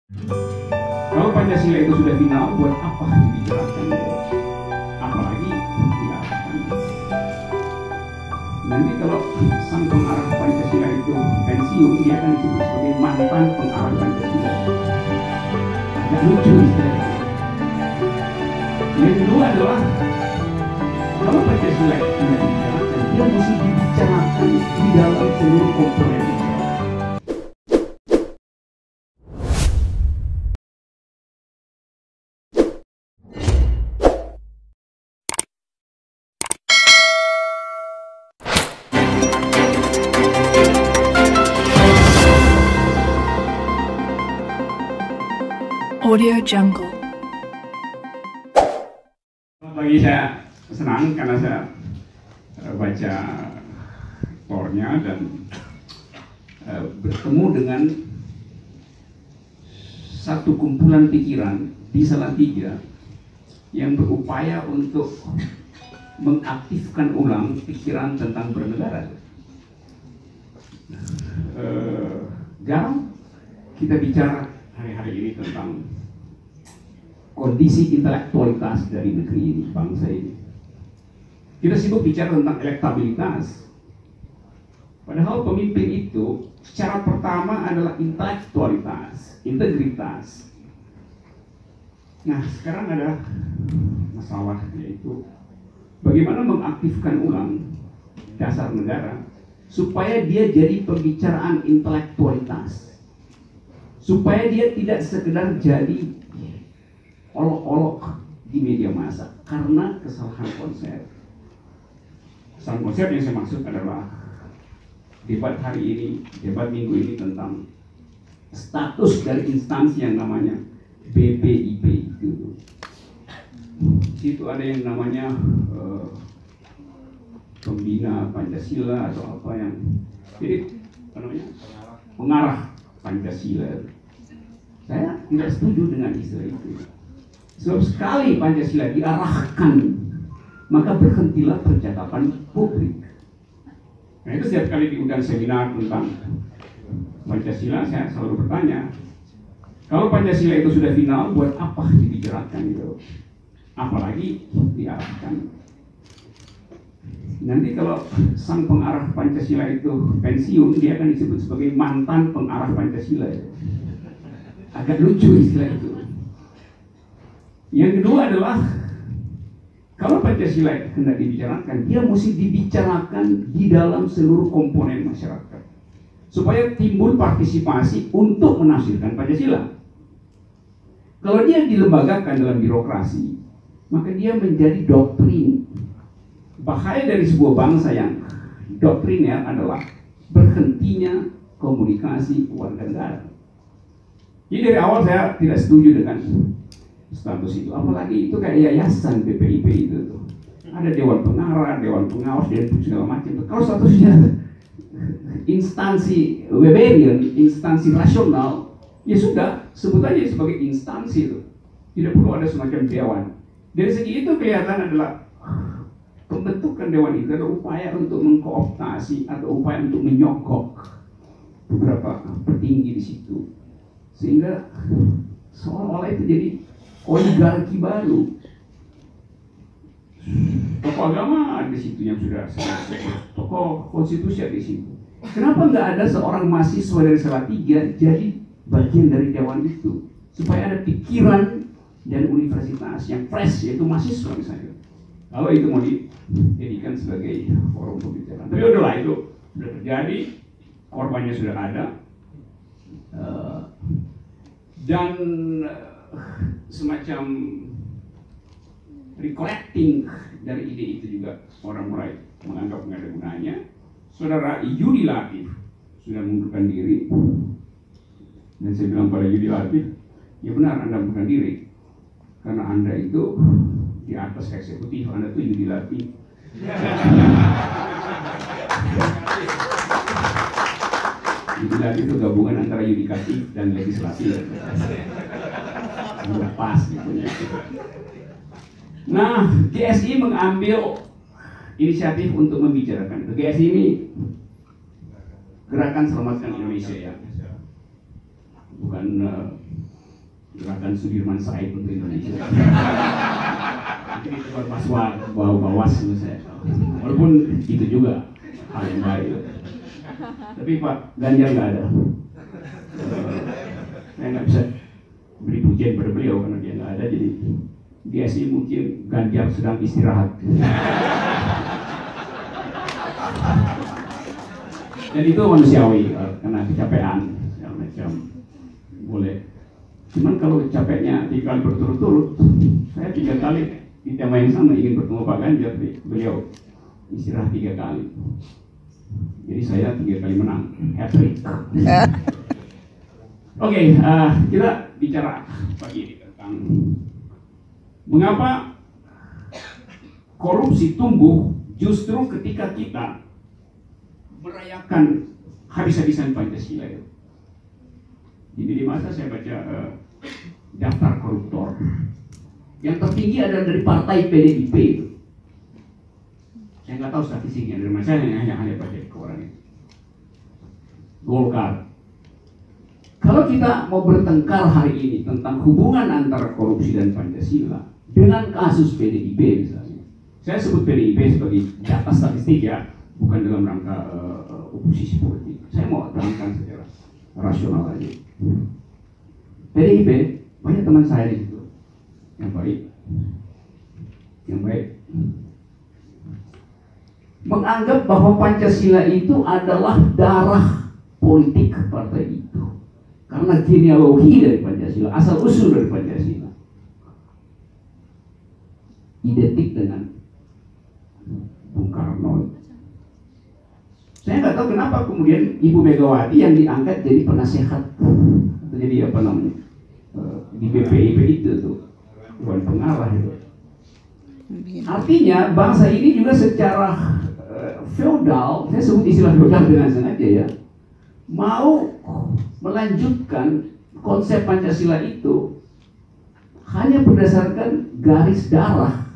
Kalau Pancasila itu sudah final, buat apa dibicarakan? Apalagi diarahkan. Nanti kalau sang pengarah Pancasila itu pensiun, dia akan disebut sebagai mantan pengarah Pancasila. Agak lucu istilahnya. Yang kedua adalah kalau Pancasila itu tidak dibicarakan, dia mesti dibicarakan di dalam seluruh komponen. Audio Jungle. Bagi saya senang karena saya baca tornya dan bertemu dengan satu kumpulan pikiran di Salatiga yang berupaya untuk mengaktifkan ulang pikiran tentang bernegara. Jarang kita bicara hari-hari ini tentang kondisi intelektualitas dari negeri ini, bangsa ini. Kita sibuk bicara tentang elektabilitas. Padahal pemimpin itu secara pertama adalah intelektualitas, integritas. Nah, sekarang ada masalah, yaitu bagaimana mengaktifkan ulang dasar negara supaya dia jadi pembicaraan intelektualitas. Supaya dia tidak sekedar jadi olok-olok di media massa karena kesalahan konsep. Kesalahan konsep yang saya maksud adalah debat hari ini, debat minggu ini tentang status dari instansi yang namanya BPIP itu. Situ ada yang namanya pembina Pancasila atau apa yang jadi apa namanya pengarah Pancasila. Saya tidak setuju dengan istilah itu. Sebab sekali Pancasila diarahkan, maka berhentilah percakapan publik. Nah itu setiap kali diundang seminar tentang Pancasila, saya selalu bertanya, kalau Pancasila itu sudah final, buat apa dibicarakan itu? Apalagi diarahkan. Nanti kalau sang pengarah Pancasila itu pensiun, dia akan disebut sebagai mantan pengarah Pancasila. Agak lucu istilah itu. Yang kedua adalah kalau Pancasila itu hendak dibicarakan, dia mesti dibicarakan di dalam seluruh komponen masyarakat supaya timbul partisipasi untuk menafsirkan Pancasila. Kalau dia dilembagakan dalam birokrasi, maka dia menjadi doktrin. Bahaya dari sebuah bangsa yang doktriner adalah berhentinya komunikasi warga negara. Jadi dari awal saya tidak setuju dengan status itu, apalagi itu kayak yayasan BPIP itu tuh. Ada dewan pengarah, dewan pengawas, dan segala macam. Kalau statusnya instansi Weberian, instansi rasional, ya sudah, sebut aja sebagai instansi itu. Tidak perlu ada semacam dewan. Dari segi itu kelihatan adalah pembentukan dewan itu adalah upaya untuk mengkooptasi atau upaya untuk menyogok beberapa petinggi di situ. Sehingga seolah-olah itu jadi oligarki baru. Tokoh agama ada di situ yang sudah selesai, tokoh konstitusi ada di situ. Kenapa nggak ada seorang mahasiswa dari Salatiga jadi bagian dari dewan itu? Supaya ada pikiran dan universitas yang fresh, yaitu mahasiswa misalnya. Kalau itu mau dijadikan sebagai forum pembicaraan. Tapi udahlah, itu sudah terjadi, korbannya sudah ada. Dan semacam recollecting dari ide itu juga orang mulai menganggap nggak ada gunanya. Saudara Yudi Latif sudah mengundurkan diri, dan saya bilang pada Yudi Latif, ya benar Anda mengundurkan diri karena Anda itu di atas eksekutif, Anda itu Yudi Latif. Yudikatif itu gabungan antara yudikatif dan legislatif. Sudah pas gitu ya. Nah, GSI mengambil inisiatif untuk membicarakan. GSI ini Gerakan Selamatkan Indonesia ya. Bukan Gerakan Sudirman Said untuk Indonesia. Mungkin itu bawas menurut saya. Walaupun itu juga hal yang baik. Tapi Pak Ganjar nggak ada. Saya nggak bisa beri pujian pada beliau karena dia nggak ada. Jadi dia sih mungkin Ganjar sedang istirahat. Dan itu manusiawi karena kecapean segala macam boleh. Cuman kalau capeknya 3 kali berturut-turut, saya 3 kali di tema yang sama ingin bertemu Pak Ganjar, beliau istirahat 3 kali. Jadi saya 3 kali menang, hat-trick. Oke, kita bicara pagi ini tentang mengapa korupsi tumbuh justru ketika kita merayakan habis-habisan Pancasila itu. Di masa saya baca daftar koruptor yang tertinggi adalah dari partai PDIP itu. Saya nggak tahu statistiknya dari mana, saya hanya baca di koran itu. Golkar. Kalau kita mau bertengkar hari ini tentang hubungan antara korupsi dan Pancasila dengan kasus PDIP misalnya, saya sebut PDIP sebagai data statistik ya, bukan dalam rangka oposisi politik. Saya mau terangkan secara rasional aja. PDIP banyak teman saya di situ yang baik, menganggap bahwa Pancasila itu adalah darah politik partai itu karena genealogi dari Pancasila, asal usul dari Pancasila identik dengan Bung Karno. Saya nggak tahu kenapa kemudian Ibu Megawati yang diangkat jadi penasehat atau jadi apa namanya di BPIP itu tuh, bukan pengarah itu. Artinya bangsa ini juga secara feodal, saya sebut istilah feodal dengan sengaja ya, mau melanjutkan konsep Pancasila itu hanya berdasarkan garis darah.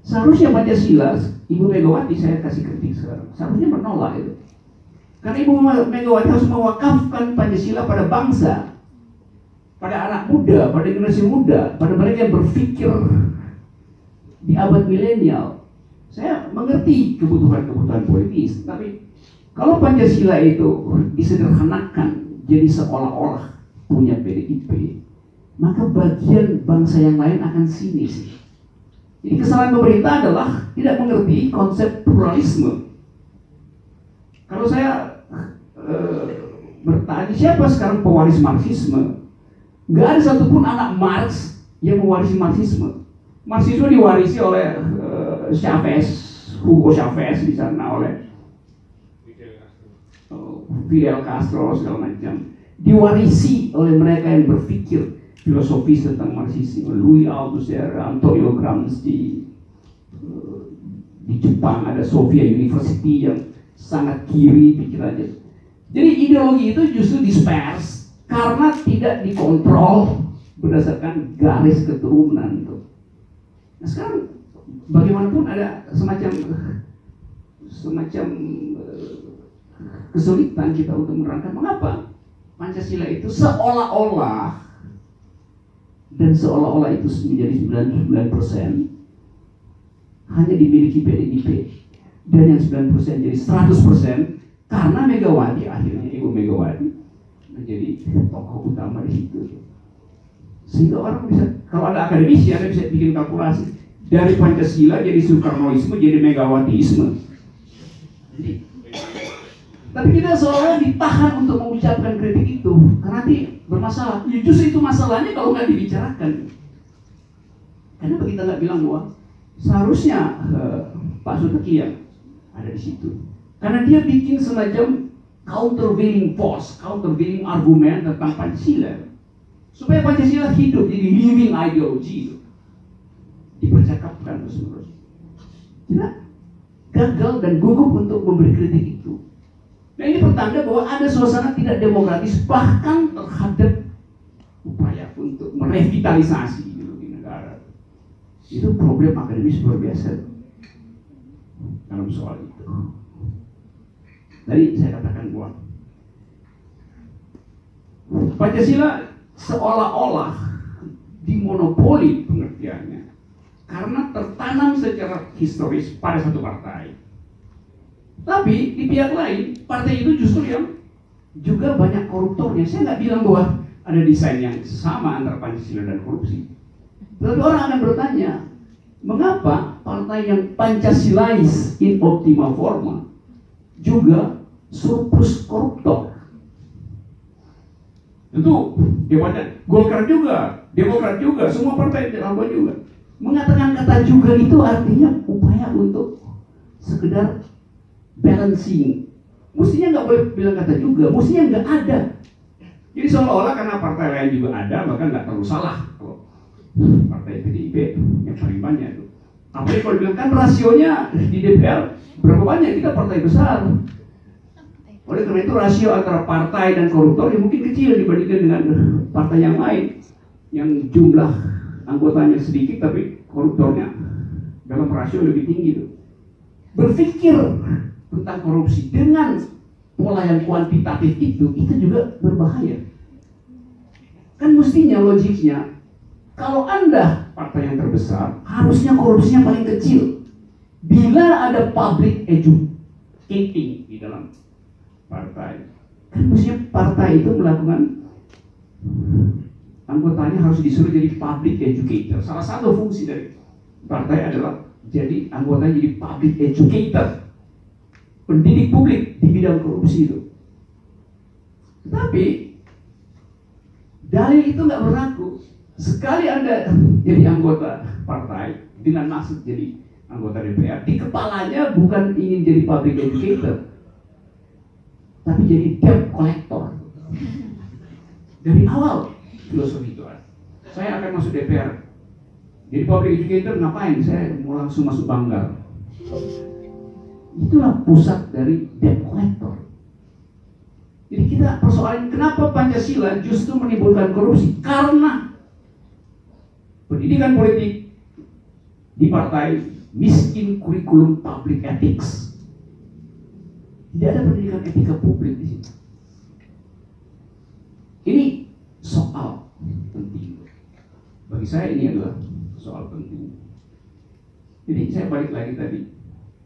Seharusnya Pancasila, Ibu Megawati saya kasih kritik sekarang, seharusnya menolak itu. Karena Ibu Megawati harus mewakafkan Pancasila pada bangsa, pada anak muda, pada generasi muda, pada mereka yang berpikir di abad milenial. Saya mengerti kebutuhan-kebutuhan politis, tapi kalau Pancasila itu disederhanakan jadi seolah-olah punya PDIP, maka bagian bangsa yang lain akan sinis. Jadi kesalahan pemerintah adalah tidak mengerti konsep pluralisme. Kalau saya bertanya siapa sekarang pewaris Marxisme, nggak ada satupun anak Marx yang mewarisi Marxisme. Marxisme diwarisi oleh Chavez, Hugo Chavez di sana, oleh Fidel Castro segala macam. Diwarisi oleh mereka yang berpikir filosofis tentang Marxisme, Louis Althusser, Antonio Gramsci. Di Jepang ada Sofia University yang sangat kiri pikirannya. Jadi ideologi itu justru dispers karena tidak dikontrol berdasarkan garis keturunan itu. Nah sekarang bagaimanapun ada semacam kesulitan kita untuk menerangkan mengapa Pancasila itu seolah-olah itu menjadi 99% hanya dimiliki PDIP, dan yang 9% jadi 100% karena Megawati, akhirnya Ibu Megawati menjadi tokoh utama di situ. Sehingga orang bisa, kalau ada akademisi, Anda bisa bikin kalkulasi dari Pancasila jadi Soekarnoisme jadi Megawatisme. Tapi kita seolah ditahan untuk mengucapkan kritik itu karena nanti bermasalah. Ya, justru itu masalahnya kalau nggak dibicarakan. Karena kita nggak bilang bahwa seharusnya Pak Suteki yang ada di situ. Karena dia bikin semacam countervailing force, countervailing argumen tentang Pancasila. Supaya Pancasila hidup jadi living ideology itu. Dipercakapkan terus-menerus. Kita gagal dan gugup untuk memberi kritik itu. Nah ini pertanda bahwa ada suasana tidak demokratis bahkan terhadap upaya untuk merevitalisasi ideologi negara. Itu problem akademis luar biasa dalam soal itu. Tadi saya katakan bahwa Pancasila seolah-olah dimonopoli pengertiannya karena tertanam secara historis pada satu partai. Tapi di pihak lain, partai itu justru yang juga banyak koruptornya. Saya nggak bilang bahwa ada desain yang sama antara Pancasila dan korupsi. Lalu orang akan bertanya, mengapa partai yang Pancasilais in optima forma juga surplus koruptor? Tentu debatnya Golkar juga, Demokrat juga, semua partai dilakukan juga. Mengatakan kata juga itu artinya upaya untuk sekedar balancing. Mestinya nggak boleh bilang kata juga, mestinya nggak ada. Jadi seolah-olah karena partai lain juga ada, maka nggak terlalu salah kalau partai PDIP yang paling banyak itu. Apalagi kalau bilang kan rasionya di DPR berapa banyak, kita partai besar. Oleh karena itu rasio antara partai dan koruptor yang mungkin kecil dibandingkan dengan partai yang lain yang jumlah anggotanya sedikit tapi koruptornya dalam rasio lebih tinggi itu. Berpikir tentang korupsi dengan pola yang kuantitatif itu juga berbahaya. Kan mestinya logiknya kalau Anda partai yang terbesar harusnya korupsinya paling kecil. Bila ada public educating di dalam partai, kan mestinya partai itu melakukan anggotanya harus disuruh jadi public educator. Salah satu fungsi dari partai adalah jadi anggotanya jadi public educator, pendidik publik di bidang korupsi itu. Tapi dalil itu nggak berlaku. Sekali Anda jadi anggota partai dengan maksud jadi anggota DPR, di kepalanya bukan ingin jadi public educator, tapi jadi debt collector. Dari awal filosofi itu, saya akan masuk DPR. Jadi public educator ngapain? Saya mau langsung masuk Banggar. Itulah pusat dari debt collector. Jadi kita persoalan kenapa Pancasila justru menimbulkan korupsi? Karena pendidikan politik di partai miskin kurikulum public ethics. Tidak ada pendidikan etika publik di sini. Ini soal penting. Bagi saya ini adalah soal penting. Jadi saya balik lagi tadi.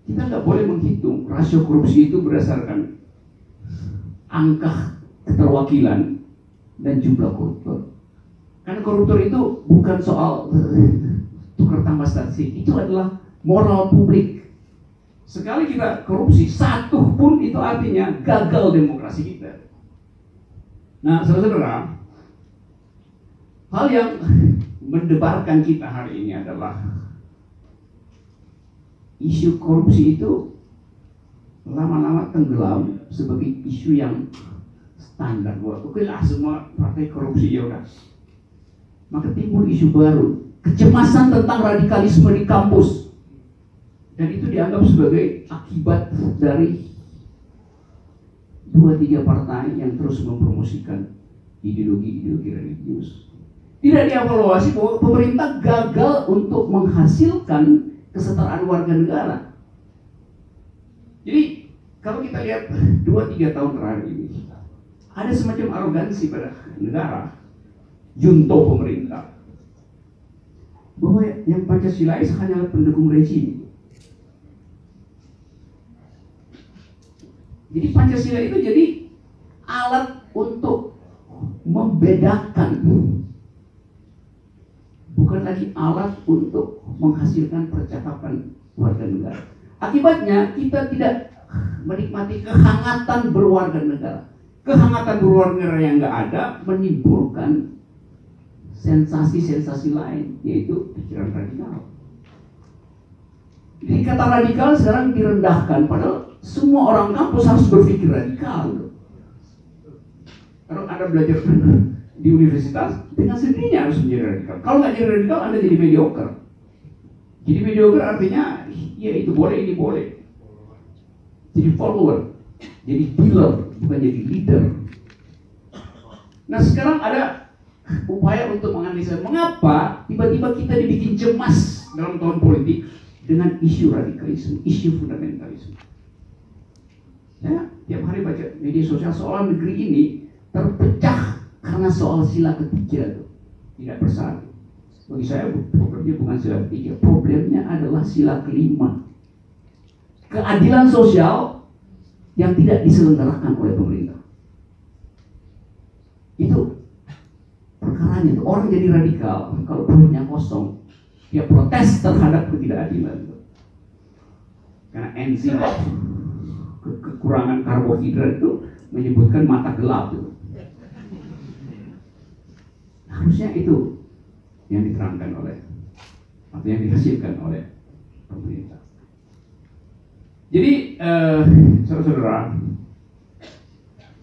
Kita nggak boleh menghitung rasio korupsi itu berdasarkan angka keterwakilan dan jumlah koruptor. Karena koruptor itu bukan soal tukar tambah statistik, itu adalah moral publik. Sekali kita korupsi satu pun itu artinya gagal demokrasi kita. Nah, saudara-saudara, hal yang mendebarkan kita hari ini adalah isu korupsi itu lama-lama tenggelam sebagai isu yang standar. Oke lah, semua partai korupsi ya udah. Maka timbul isu baru, kecemasan tentang radikalisme di kampus, dan itu dianggap sebagai akibat dari 2-3 partai yang terus mempromosikan ideologi-ideologi religius. Tidak dievaluasi bahwa pemerintah gagal untuk menghasilkan kesetaraan warga negara. Jadi kalau kita lihat 2-3 tahun terakhir ini, ada semacam arogansi pada negara, junto pemerintah, bahwa yang Pancasilais hanyalah pendukung rejim. Jadi Pancasila itu jadi alat untuk membedakan, bukan lagi alat untuk menghasilkan percakapan warga negara. Akibatnya kita tidak menikmati kehangatan berwarga negara. Kehangatan berwarga negara yang nggak ada menimbulkan sensasi-sensasi lain, yaitu pikiran radikal. Jadi kata radikal sekarang direndahkan, padahal semua orang kampus harus berpikir radikal. Kalau Anda belajar di universitas, dengan sendirinya harus menjadi radikal. Kalau nggak jadi radikal, Anda jadi mediocre. Jadi mediocre artinya, ya itu boleh, ini boleh. Jadi follower, jadi dealer, bukan jadi leader. Nah sekarang ada upaya untuk menganalisa mengapa tiba-tiba kita dibikin cemas dalam tahun politik dengan isu radikalisme, isu fundamentalisme. Saya tiap hari baca media sosial soal negeri ini terpecah Karena soal sila ketiga itu tidak bersatu. Bagi saya problemnya bukan sila ketiga, problemnya adalah sila kelima. Keadilan sosial yang tidak diselenggarakan oleh pemerintah. Itu perkaranya. Orang jadi radikal kalau perutnya kosong, dia protes terhadap ketidakadilan. Karena enzim kekurangan karbohidrat itu menyebutkan mata gelap itu. Harusnya itu yang diterangkan oleh atau yang dihasilkan oleh pemerintah. Jadi saudara-saudara,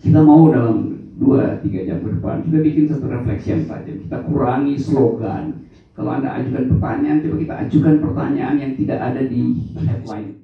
kita mau dalam 2-3 jam ke depan kita bikin satu refleksi yang tajam. Kita kurangi slogan. Kalau Anda ajukan pertanyaan, coba kita ajukan pertanyaan yang tidak ada di headline.